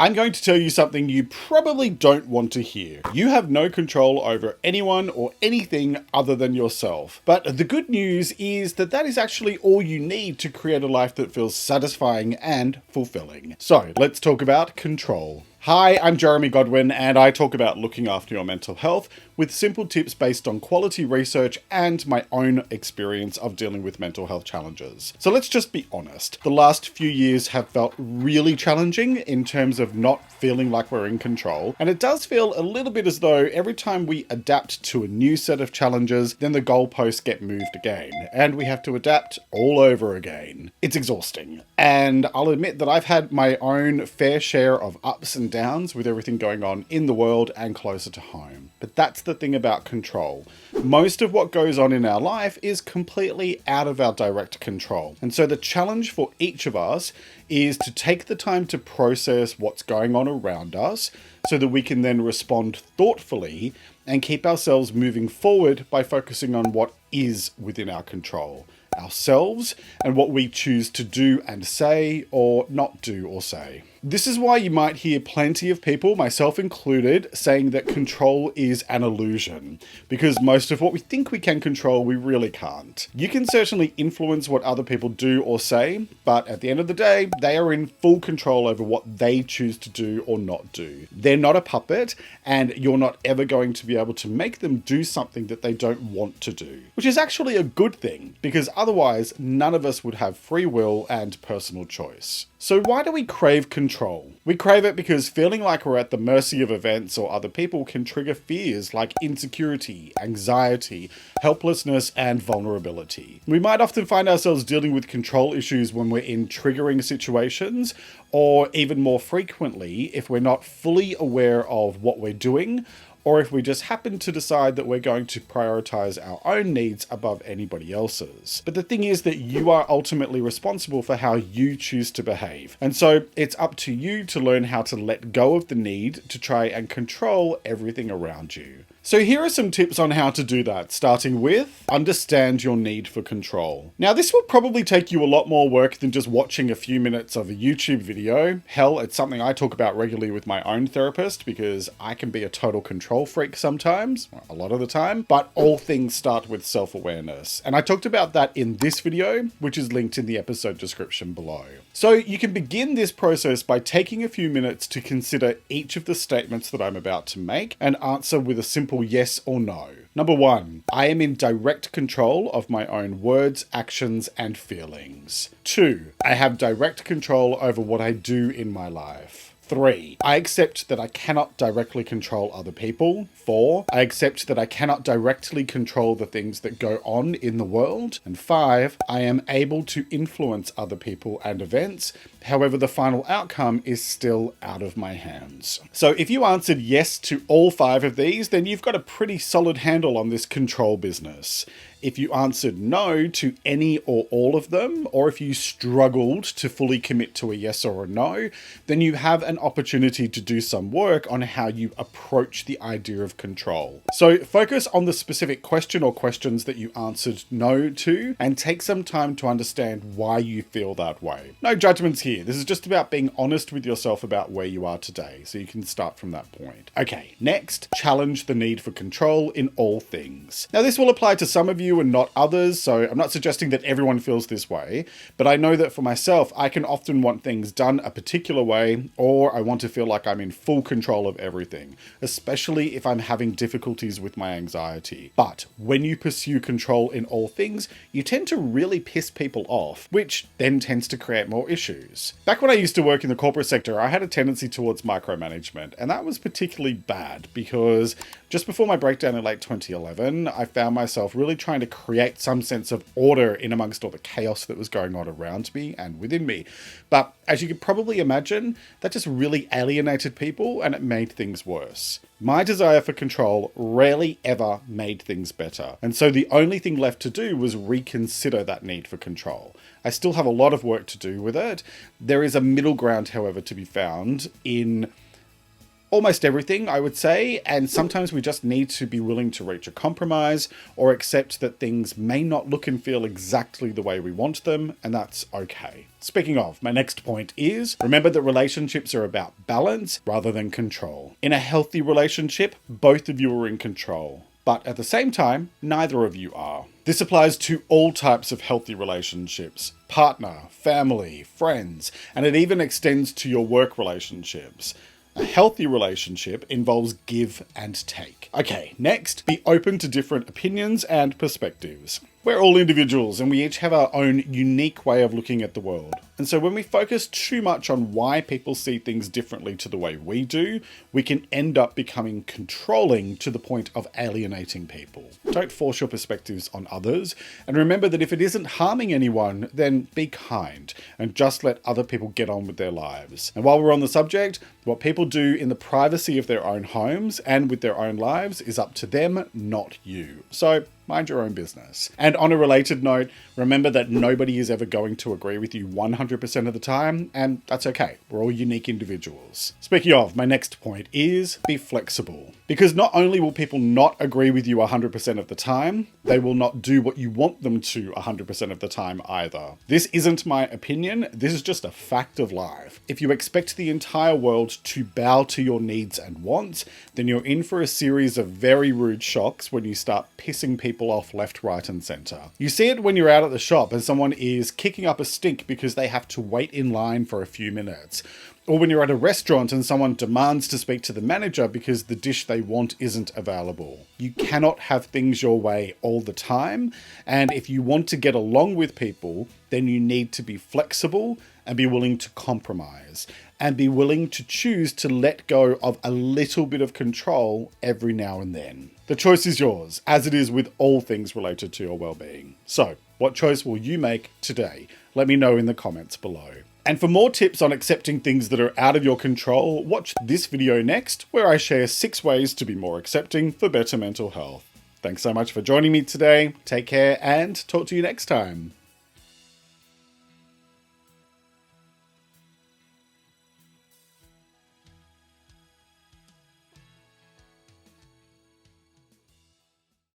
I'm going to tell you something you probably don't want to hear. You have no control over anyone or anything other than yourself. But the good news is that that is actually all you need to create a life that feels satisfying and fulfilling. So let's talk about control. Hi, I'm Jeremy Godwin, and I talk about looking after your mental health with simple tips based on quality research and my own experience of dealing with mental health challenges. So let's just be honest. The last few years have felt really challenging in terms of not feeling like we're in control. And it does feel a little bit as though every time we adapt to a new set of challenges, then the goalposts get moved again, and we have to adapt all over again. It's exhausting. And I'll admit that I've had my own fair share of ups and downs with everything going on in the world and closer to home. But that's the thing about control. Most of what goes on in our life is completely out of our direct control. And so the challenge for each of us is to take the time to process what's going on around us so that we can then respond thoughtfully and keep ourselves moving forward by focusing on what is within our control. Ourselves and what we choose to do and say or not do or say. This is why you might hear plenty of people, myself included, saying that control is an illusion, because most of what we think we can control, we really can't. You can certainly influence what other people do or say, but at the end of the day, they are in full control over what they choose to do or not do. They're not a puppet, and you're not ever going to be able to make them do something that they don't want to do, which is actually a good thing, because otherwise none of us would have free will and personal choice. So why do we crave control? We crave it because feeling like we're at the mercy of events or other people can trigger fears like insecurity, anxiety, helplessness, and vulnerability. We might often find ourselves dealing with control issues when we're in triggering situations, or even more frequently if we're not fully aware of what we're doing, or if we just happen to decide that we're going to prioritize our own needs above anybody else's. But the thing is that you are ultimately responsible for how you choose to behave. And so it's up to you to learn how to let go of the need to try and control everything around you. So here are some tips on how to do that, starting with understand your need for control. Now, this will probably take you a lot more work than just watching a few minutes of a YouTube video. Hell, it's something I talk about regularly with my own therapist because I can be a total control freak sometimes, a lot of the time, but all things start with self-awareness. And I talked about that in this video, which is linked in the episode description below. So you can begin this process by taking a few minutes to consider each of the statements that I'm about to make and answer with a simple yes or no. Number 1, I am in direct control of my own words, actions, and feelings. 2, I have direct control over what I do in my life. 3, I accept that I cannot directly control other people. 4, I accept that I cannot directly control the things that go on in the world. And 5, I am able to influence other people and events. However, the final outcome is still out of my hands. So if you answered yes to all 5 of these, then you've got a pretty solid handle on this control business. If you answered no to any or all of them, or if you struggled to fully commit to a yes or a no, then you have an opportunity to do some work on how you approach the idea of control. So focus on the specific question or questions that you answered no to, and take some time to understand why you feel that way. No judgments here. This is just about being honest with yourself about where you are today, so you can start from that point. Okay, next, challenge the need for control in all things. Now, this will apply to some of you and not others, so I'm not suggesting that everyone feels this way, but I know that for myself, I can often want things done a particular way, or I want to feel like I'm in full control of everything, especially if I'm having difficulties with my anxiety. But when you pursue control in all things, you tend to really piss people off, which then tends to create more issues. Back when I used to work in the corporate sector, I had a tendency towards micromanagement, and that was particularly bad because just before my breakdown in late 2011, I found myself really trying to create some sense of order in amongst all the chaos that was going on around me and within me. But as you could probably imagine, that just really alienated people and it made things worse. My desire for control rarely ever made things better. And so the only thing left to do was reconsider that need for control. I still have a lot of work to do with it. There is a middle ground, however, to be found in almost everything, I would say, and sometimes we just need to be willing to reach a compromise or accept that things may not look and feel exactly the way we want them, and that's okay. Speaking of, my next point is, remember that relationships are about balance rather than control. In a healthy relationship, both of you are in control. But at the same time, neither of you are. This applies to all types of healthy relationships: partner, family, friends, and it even extends to your work relationships. A healthy relationship involves give and take. Okay, next, be open to different opinions and perspectives. We're all individuals and we each have our own unique way of looking at the world. And so when we focus too much on why people see things differently to the way we do, we can end up becoming controlling to the point of alienating people. Don't force your perspectives on others, and remember that if it isn't harming anyone, then be kind and just let other people get on with their lives. And while we're on the subject, what people do in the privacy of their own homes and with their own lives is up to them, not you. So mind your own business. And on a related note, remember that nobody is ever going to agree with you 100% of the time, and that's okay. We're all unique individuals. Speaking of, my next point is be flexible. Because not only will people not agree with you 100% of the time, they will not do what you want them to 100% of the time either. This isn't my opinion, this is just a fact of life. If you expect the entire world to bow to your needs and wants, then you're in for a series of very rude shocks when you start pissing people off left, right, and center. You see it when you're out at the shop and someone is kicking up a stink because they have to wait in line for a few minutes. Or when you're at a restaurant and someone demands to speak to the manager because the dish they want isn't available. You cannot have things your way all the time, and if you want to get along with people, then you need to be flexible and be willing to compromise, and be willing to choose to let go of a little bit of control every now and then. The choice is yours, as it is with all things related to your well-being. So, what choice will you make today? Let me know in the comments below. And for more tips on accepting things that are out of your control, watch this video next, where I share 6 ways to be more accepting for better mental health. Thanks so much for joining me today. Take care and talk to you next time.